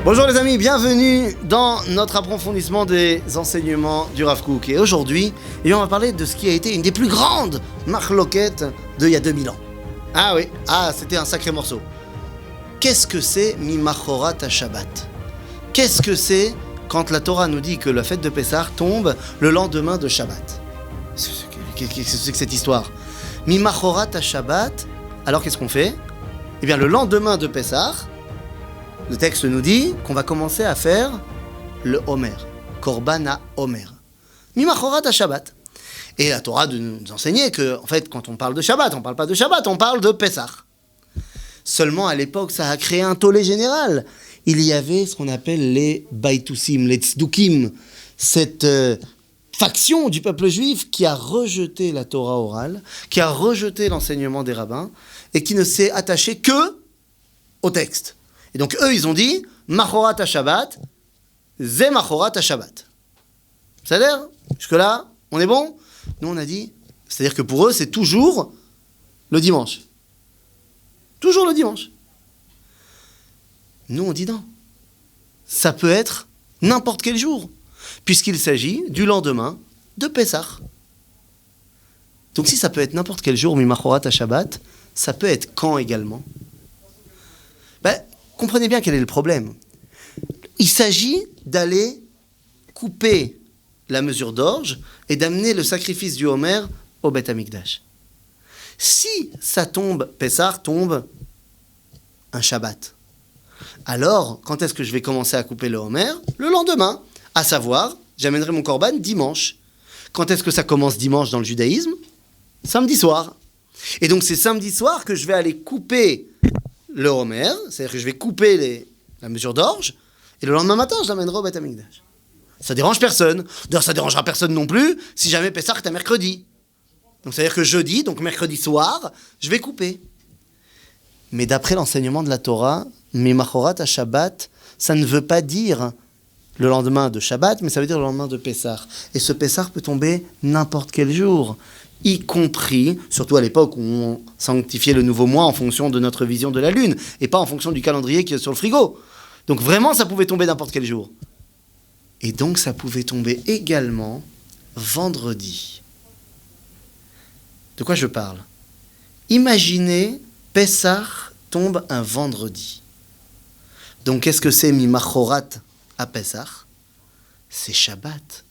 Bonjour les amis, bienvenue dans notre approfondissement des enseignements du Rav Kook. Et aujourd'hui, on va parler de ce qui a été une des plus grandes marloquettes d'il y a 2000 ans. Ah oui, c'était un sacré morceau. Qu'est-ce que c'est Mimachorat à Shabbat? Qu'est-ce que c'est quand la Torah nous dit que la fête de Pessah tombe le lendemain de Shabbat? Qu'est-ce que c'est que cette histoire? Mimachorat à Shabbat, alors qu'est-ce qu'on fait? Eh bien le lendemain de Pessah, le texte nous dit qu'on va commencer à faire le Homer, Korban à Homer. Mimachorat à Shabbat. Et la Torah de nous enseigner que, en fait, quand on parle de Shabbat, on ne parle pas de Shabbat, on parle de Pessah. Seulement, à l'époque, ça a créé un tollé général. Il y avait ce qu'on appelle les Baïtoussim, les Tzdukim, cette faction du peuple juif qui a rejeté la Torah orale, qui a rejeté l'enseignement des rabbins, et qui ne s'est attaché que au texte. Et donc, eux, ils ont dit, Machorat à Shabbat, Zé Machorat à Shabbat. C'est-à-dire, jusque-là, on est bon? Nous, on a dit, c'est-à-dire que pour eux, c'est toujours le dimanche. Toujours le dimanche. Nous, on dit non. Ça peut être n'importe quel jour, puisqu'il s'agit du lendemain de Pessah. Donc, si ça peut être n'importe quel jour, Mimachorat à Shabbat, ça peut être quand également? Comprenez bien quel est le problème. Il s'agit d'aller couper la mesure d'orge et d'amener le sacrifice du Homer au Beth Amikdash. Si ça tombe, Pessah tombe un Shabbat, alors quand est-ce que je vais commencer à couper le Homer? Le lendemain, à savoir, j'amènerai mon korban dimanche. Quand est-ce que ça commence dimanche dans le judaïsme? Samedi soir. Et donc c'est samedi soir que je vais aller couper le Homer, c'est-à-dire que je vais couper la mesure d'orge, et le lendemain matin, je l'amènerai au Beth Amikdash. Ça dérange personne. D'ailleurs, ça dérangera personne non plus si jamais Pessah est à mercredi. Donc, c'est-à-dire que jeudi, donc mercredi soir, je vais couper. Mais d'après l'enseignement de la Torah, Mimachorat à Shabbat, ça ne veut pas dire le lendemain de Shabbat, mais ça veut dire le lendemain de Pessah. Et ce Pessah peut tomber n'importe quel jour, y compris, surtout à l'époque où on sanctifiait le nouveau mois en fonction de notre vision de la lune, et pas en fonction du calendrier qui est sur le frigo. Donc vraiment, ça pouvait tomber n'importe quel jour. Et donc, ça pouvait tomber également vendredi. De quoi je parle? Imaginez, Pessah tombe un vendredi. Donc, qu'est-ce que c'est Mimachorat à Pessah? C'est Shabbat.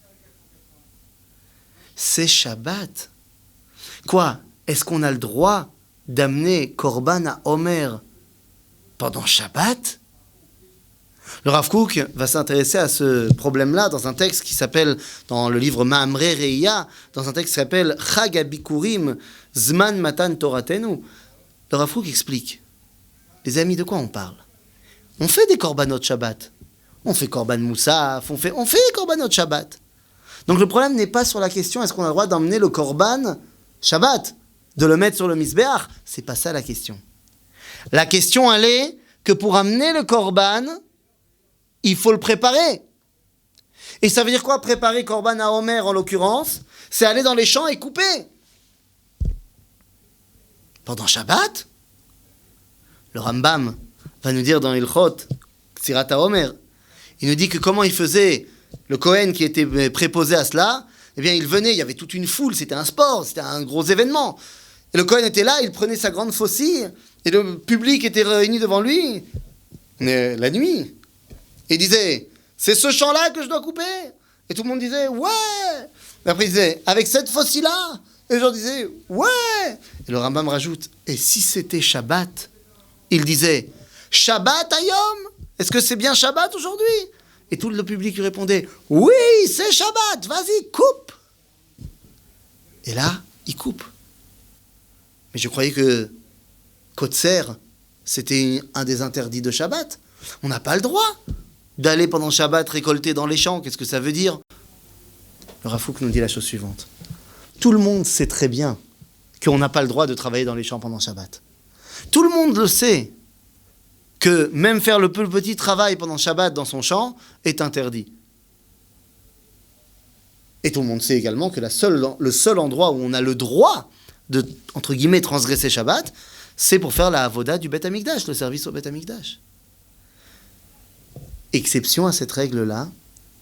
C'est Shabbat. Quoi? Est-ce qu'on a le droit d'amener Korban à Homer pendant Shabbat? Le Rav Kook va s'intéresser à ce problème-là dans un texte qui s'appelle, dans le livre Ma'amrei Re'iyah, dans un texte qui s'appelle Chag HaBikurim, Zman Matan Toratenu. Le Rav Kook explique. Les amis, de quoi on parle? On fait des korbanot Shabbat. On fait korban moussaf, on fait des korbanot Shabbat. Donc le problème n'est pas sur la question est-ce qu'on a le droit d'emmener le korban Shabbat, de le mettre sur le misbéach. C'est pas ça la question. La question, elle est que pour amener le korban, il faut le préparer. Et ça veut dire quoi, préparer Korban à Homer en l'occurrence? C'est aller dans les champs et couper. Pendant Shabbat, le Rambam va nous dire dans Ilchot, Ksirat HaOmer, il nous dit que comment il faisait le Kohen qui était préposé à cela, eh bien il venait, il y avait toute une foule, c'était un sport, c'était un gros événement. Et le Kohen était là, il prenait sa grande faucille, et le public était réuni devant lui, la nuit. Et il disait, c'est ce champ-là que je dois couper? Et tout le monde disait, ouais! Et après il disait, avec cette faucille-là? Et les gens disaient, ouais! Et le Rambam rajoute, et si c'était Shabbat? Il disait, Shabbat Hayom? Est-ce que c'est bien Shabbat aujourd'hui? Et tout le public lui répondait, oui, c'est Shabbat, vas-y, coupe! Et là, il coupe. Mais je croyais que Kotser, c'était un des interdits de Shabbat. On n'a pas le droit d'aller pendant Shabbat récolter dans les champs. Qu'est-ce que ça veut dire? Le Rav Kook nous dit la chose suivante. Tout le monde sait très bien qu'on n'a pas le droit de travailler dans les champs pendant Shabbat. Tout le monde le sait que même faire le petit travail pendant Shabbat dans son champ est interdit. Et tout le monde sait également que le seul endroit où on a le droit de, entre guillemets, transgresser Shabbat, c'est pour faire la avoda du Beth Amikdash, le service au Beth Amikdash. Exception à cette règle-là,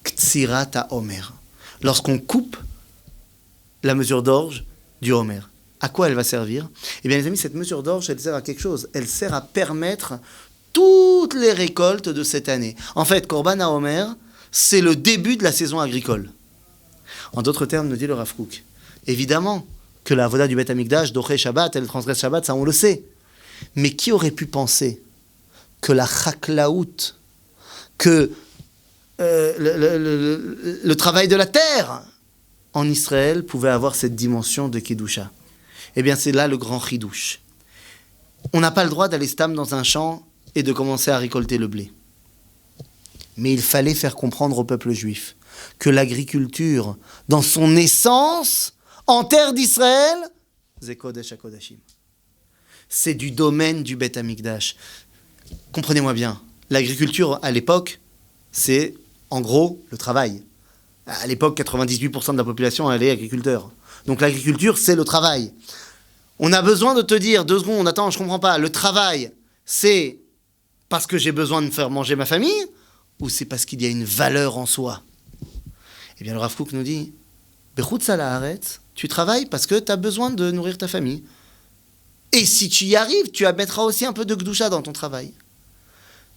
Ktsirat HaOmer. Lorsqu'on coupe la mesure d'orge du Homer. À quoi elle va servir? Eh bien les amis, cette mesure d'orge, elle sert à quelque chose. Elle sert à permettre toutes les récoltes de cette année. En fait, Korban HaOmer, c'est le début de la saison agricole. En d'autres termes, nous dit le Rav Kook, évidemment que la avoda du Beth Amikdash, Doché Shabbat, elle transgresse Shabbat, ça on le sait. Mais qui aurait pu penser que la chaklaout, que le travail de la terre en Israël pouvait avoir cette dimension de Kedusha? Eh bien, c'est là le grand chidouche. On n'a pas le droit d'aller stam dans un champ et de commencer à récolter le blé. Mais il fallait faire comprendre au peuple juif que l'agriculture, dans son essence, en terre d'Israël, c'est Kodesh HaKodashim. C'est du domaine du Beth Amikdash. Comprenez-moi bien, l'agriculture à l'époque, c'est en gros le travail. À l'époque, 98% de la population elle est agriculteur. Donc l'agriculture, c'est le travail. On a besoin de te dire, 2 secondes, attends, je comprends pas, le travail, c'est parce que j'ai besoin de faire manger ma famille, ou c'est parce qu'il y a une valeur en soi? Eh bien, le Rav Kook nous dit, Bechutz ha'aretz, tu travailles parce que tu as besoin de nourrir ta famille. Et si tu y arrives, tu mettras aussi un peu de Gdusha dans ton travail.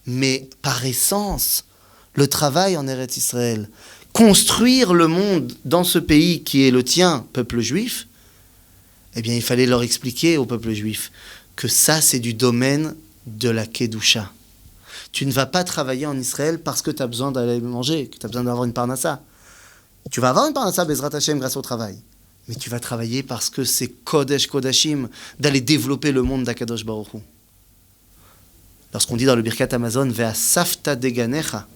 Mais par essence, le travail en Eretz Israël, construire le monde dans ce pays qui est le tien, peuple juif, eh bien, il fallait leur expliquer au peuple juif que ça, c'est du domaine de la Kedusha. Tu ne vas pas travailler en Israël parce que tu as besoin d'aller manger, que tu as besoin d'avoir une parnassa. Tu vas avoir une parnassa, Bezrat Hashem, grâce au travail. Mais tu vas travailler parce que c'est Kodesh Kodashim d'aller développer le monde d'Akadosh Baruch Hu. Lorsqu'on dit dans le Birkat Amazon, Ve'asafta deganecha,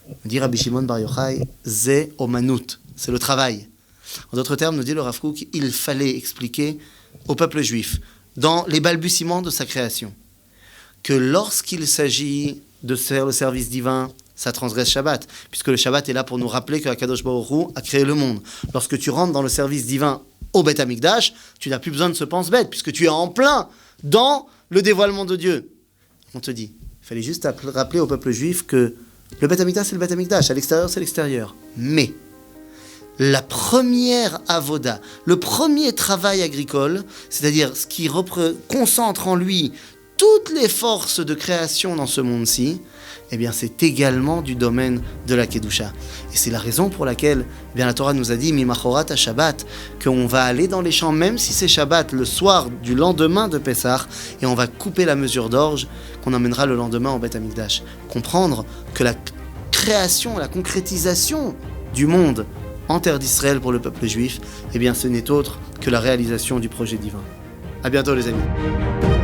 on dit Rabbi Shimon Bar Yochai, Ze omanut, c'est le travail. En d'autres termes, nous dit le Rav Kook, il fallait expliquer au peuple juif, dans les balbutiements de sa création, que lorsqu'il s'agit de faire le service divin, ça transgresse Shabbat, puisque le Shabbat est là pour nous rappeler que Akadosh Baruch Hu a créé le monde. Lorsque tu rentres dans le service divin au Beth Amikdash, tu n'as plus besoin de ce pense-bête, puisque tu es en plein dans le dévoilement de Dieu. On te dit, il fallait juste rappeler au peuple juif que le Beth Amikdash, c'est le Beth Amikdash, à l'extérieur, c'est l'extérieur. Mais la première avoda, le premier travail agricole, c'est-à-dire ce qui concentre en lui toutes les forces de création dans ce monde-ci, eh bien c'est également du domaine de la Kedusha. Et c'est la raison pour laquelle eh bien, la Torah nous a dit Mimachorat à Shabbat, qu'on va aller dans les champs, même si c'est Shabbat, le soir du lendemain de Pessah, et on va couper la mesure d'orge qu'on emmènera le lendemain au Beth Amikdash. Comprendre que la création, la concrétisation du monde en terre d'Israël pour le peuple juif, eh bien ce n'est autre que la réalisation du projet divin. À bientôt les amis.